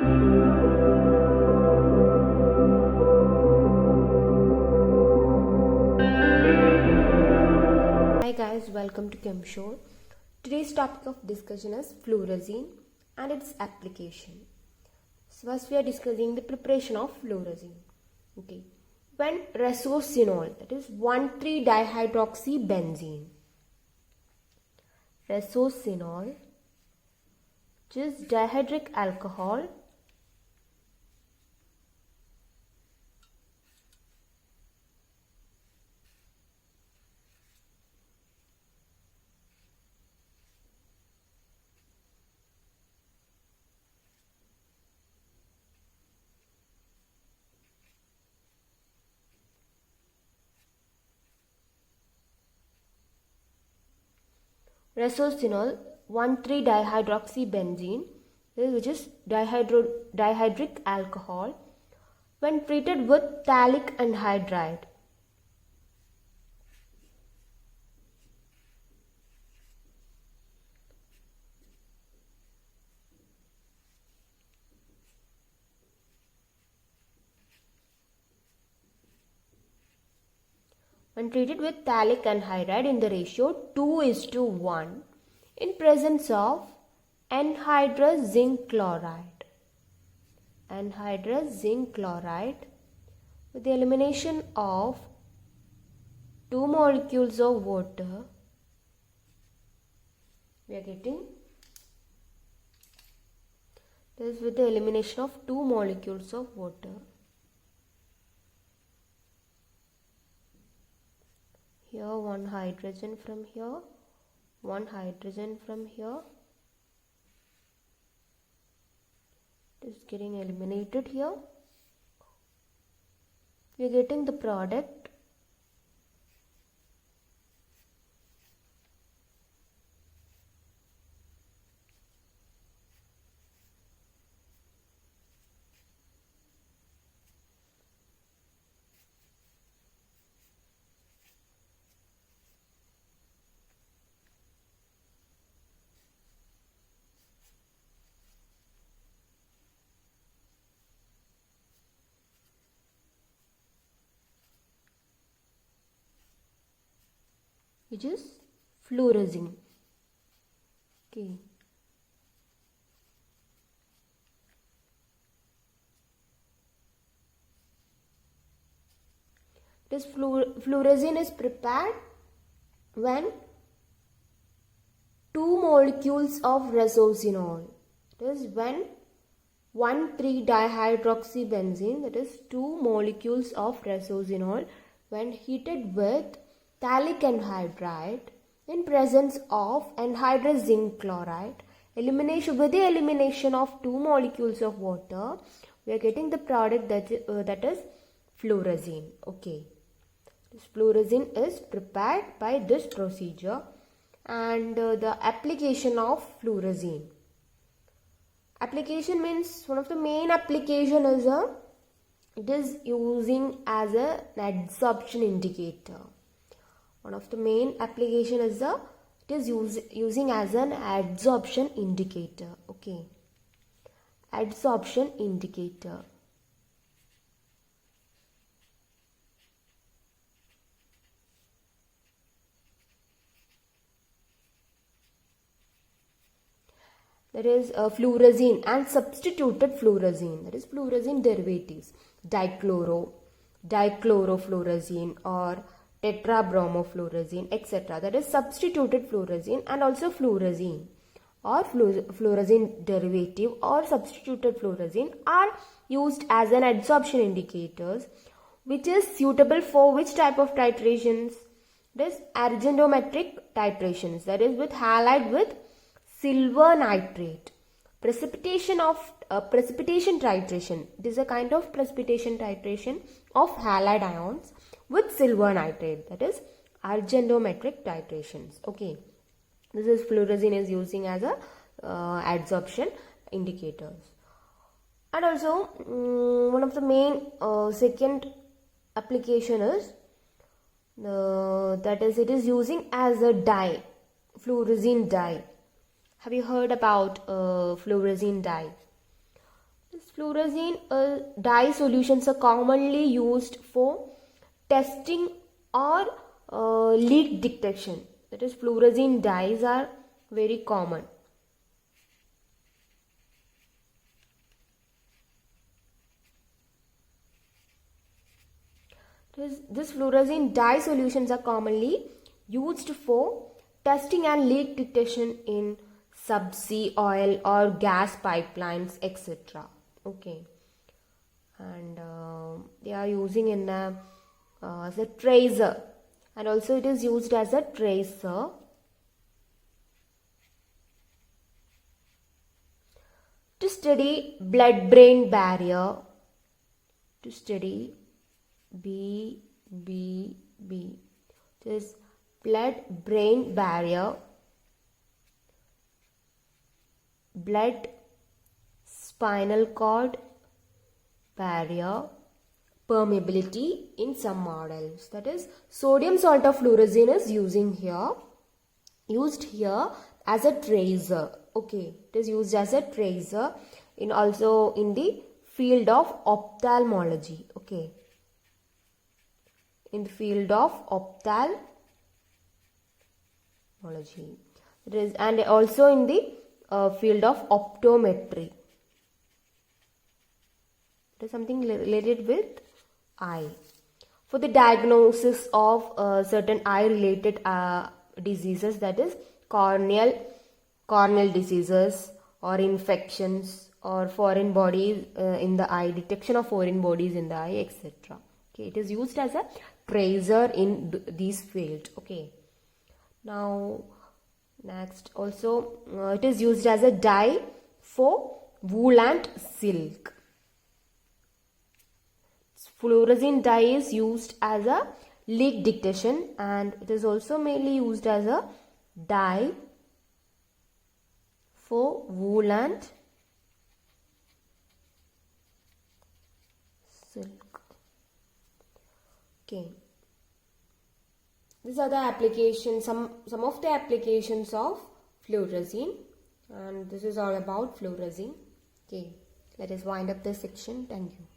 Hi guys, welcome to ChemShow. Today's topic of discussion is fluorescein and its application. So first we are discussing the preparation of fluorescein. Okay. When resorcinol, that is 1,3-dihydroxybenzene. Resorcinol, which is dihydric alcohol, resorcinol 1,3-dihydroxybenzene, which is dihydric alcohol, when treated with phthalic anhydride. When treated with phthalic anhydride in the ratio 2:1 in presence of anhydrous zinc chloride. Anhydrous zinc chloride with the elimination of 2 molecules of water, we are getting this with the elimination of 2 molecules of water. Here one hydrogen from here, one hydrogen from here. It is getting eliminated here. We are getting the product which is fluorescein. Okay. This fluorescein is prepared when 2 molecules of resorcinol, that is when 1,3-dihydroxybenzene, that is 2 molecules of resorcinol, when heated with phthalic anhydride in presence of anhydrous zinc chloride, with the elimination of 2 molecules of water, we are getting the product that is fluorescein. Okay, this fluorescein is prepared by this procedure. And the application of fluorescein. Application means one of the main application is it is using as an adsorption indicator. One of the main application is it is using as an adsorption indicator. Okay, adsorption indicator. That is fluorescein and substituted fluorescein, that is fluorescein derivatives, dichlorofluorescein or tetrabromofluorescein, etc. That is substituted fluorescein and also fluorescein or fluorescein derivative or substituted fluorescein are used as an adsorption indicators, which is suitable for which type of titrations? That is argentometric titrations, that is with halide with silver nitrate. Precipitation titration. It is a kind of precipitation titration of halide ions with silver nitrate, that is argentometric titrations. Okay, this is fluorescein is using as a adsorption indicators. And also one of the main second application is that is it is using as a dye, fluorescein dye. Have you heard about fluorescein dye? This fluorescein dye solutions are commonly used for testing or leak detection. That is, fluorescein dyes are very common. This fluorescein dye solutions are commonly used for testing and leak detection in subsea oil or gas pipelines, etc. Okay, and they are using in as a tracer, and also it is used as a tracer to study blood-brain barrier, to study BBB, this blood-brain barrier, blood spinal cord barrier permeability in some models. That is, sodium salt of fluorescein is used here as a tracer. Okay, it is used as a tracer in also in the field of ophthalmology. Okay, in the field of ophthalmology, it is, and also in the field of optometry. It is something related with eye. For the diagnosis of certain eye related diseases, that is corneal diseases or infections or foreign bodies in the eye, detection of foreign bodies in the eye, etc. Okay, it is used as a tracer in these fields. Okay, now next, also it is used as a dye for wool and silk. Fluorescein dye is used as a leak detection, and it is also mainly used as a dye for wool and silk. Okay, these are the applications, some of the applications of fluorescein, and this is all about fluorescein. Okay, let us wind up this section. Thank you.